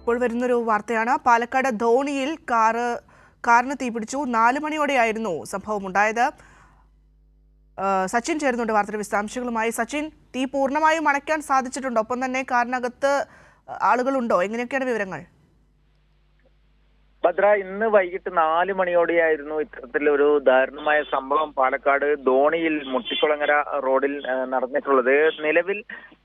ഇപ്പോൾ വരുന്നൊരു വാർത്തയാണ്. പാലക്കാട് ധോണിയിൽ കാറിന് തീപിടിച്ചു. 4 മണിയോടെയായിരുന്നു സംഭവം ഉണ്ടായത്. സച്ചിൻ ചേരുന്നുണ്ട് വാർത്തയുടെ വിശദാംശങ്ങളുമായി. സച്ചിൻ, തീ പൂർണ്ണമായും അണയ്ക്കാൻ സാധിച്ചിട്ടുണ്ടോ? ഒപ്പം തന്നെ കാറിനകത്ത് ആളുകളുണ്ടോ? എങ്ങനെയൊക്കെയാണ് വിവരങ്ങൾ? ഭദ്ര, ഇന്ന് വൈകിട്ട് 4 മണിയോടെയായിരുന്നു ഇത്തരത്തിലൊരു ദാരുണമായ സംഭവം പാലക്കാട് ധോണിയിൽ മുട്ടിക്കുളങ്ങര റോഡിൽ നടന്നിട്ടുള്ളത്. നിലവിൽ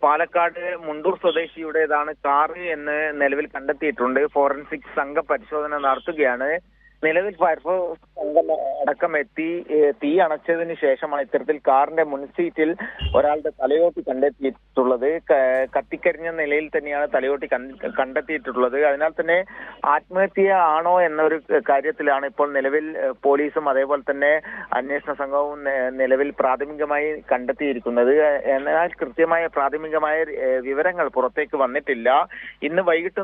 പാലക്കാട് മുണ്ടൂർ സ്വദേശിയുടേതാണ് കാറ് എന്ന് നിലവിൽ കണ്ടെത്തിയിട്ടുണ്ട്. ഫോറൻസിക് സംഘം പരിശോധന നടത്തുകയാണ്. നിലവിൽ ഫയർഫോഴ്സ് സംഘം അടക്കം എത്തി തീ അണച്ചതിന് ശേഷമാണ് ഇത്തരത്തിൽ കാറിന്റെ മുൻസീറ്റിൽ ഒരാളുടെ തലയോട്ടി കണ്ടെത്തിയിട്ടുള്ളത്. കത്തിക്കരിഞ്ഞ നിലയിൽ തന്നെയാണ് തലയോട്ടി കണ്ടെത്തിയിട്ടുള്ളത്. അതിനാൽ തന്നെ ആത്മഹത്യ ആണോ എന്നൊരു കാര്യത്തിലാണ് ഇപ്പോൾ നിലവിൽ പോലീസും അതേപോലെ തന്നെ അന്വേഷണ സംഘവും നിലവിൽ പ്രാഥമികമായി കണ്ടെത്തിയിരിക്കുന്നത്. എന്നാൽ കൃത്യമായ പ്രാഥമികമായ വിവരങ്ങൾ പുറത്തേക്ക് വന്നിട്ടില്ല. ഇന്ന് വൈകിട്ട്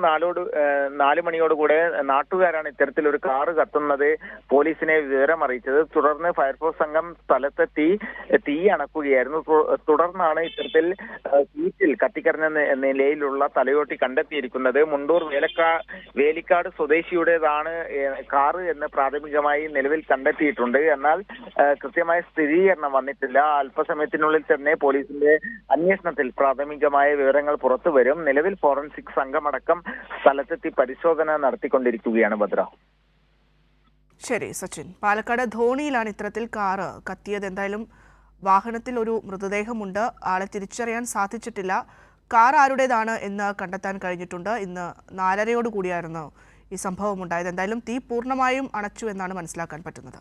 4 മണിയോടുകൂടെ നാട്ടുകാരാണ് ഇത്തരത്തിലൊരു കാറ് കത്തുന്നത് പോലീസിനെ വിവരം അറിയിച്ചത്. തുടർന്ന് ഫയർഫോഴ്സ് സംഘം സ്ഥലത്തെത്തി തീ അണക്കുകയായിരുന്നു. തുടർന്നാണ് ഇത്തരത്തിൽ സീറ്റിൽ കത്തിക്കറിഞ്ഞ നിലയിലുള്ള തലയോട്ടി കണ്ടെത്തിയിരിക്കുന്നത്. മുണ്ടൂർ വേലിക്കാട് സ്വദേശിയുടേതാണ് കാറ് എന്ന് പ്രാഥമികമായി നിലവിൽ കണ്ടെത്തിയിട്ടുണ്ട്. എന്നാൽ കൃത്യമായ സ്ഥിരീകരണം വന്നിട്ടില്ല. അല്പസമയത്തിനുള്ളിൽ തന്നെ പോലീസിന്റെ അന്വേഷണത്തിൽ പ്രാഥമികമായ വിവരങ്ങൾ പുറത്തു വരും. നിലവിൽ ഫോറൻസിക് സംഘമടക്കം സ്ഥലത്തെത്തി പരിശോധന നടത്തിക്കൊണ്ടിരിക്കുകയാണ്. ഭദ്ര. ശരി സച്ചിൻ, പാലക്കാട് ധോണിയിലാണ് ഇത്തരത്തിൽ കാറ് കത്തിയത്. എന്തായാലും വാഹനത്തിൽ ഒരു മൃതദേഹമുണ്ട്. ആളെ തിരിച്ചറിയാൻ സാധിച്ചിട്ടില്ല. കാർ ആരുടേതാണ് എന്ന് കണ്ടെത്താൻ കഴിഞ്ഞിട്ടുണ്ട്. ഇന്ന് 4:30 കൂടിയായിരുന്നു ഈ സംഭവം ഉണ്ടായത്. എന്തായാലും തീ പൂർണ്ണമായും അണച്ചു എന്നാണ് മനസ്സിലാക്കാൻ പറ്റുന്നത്.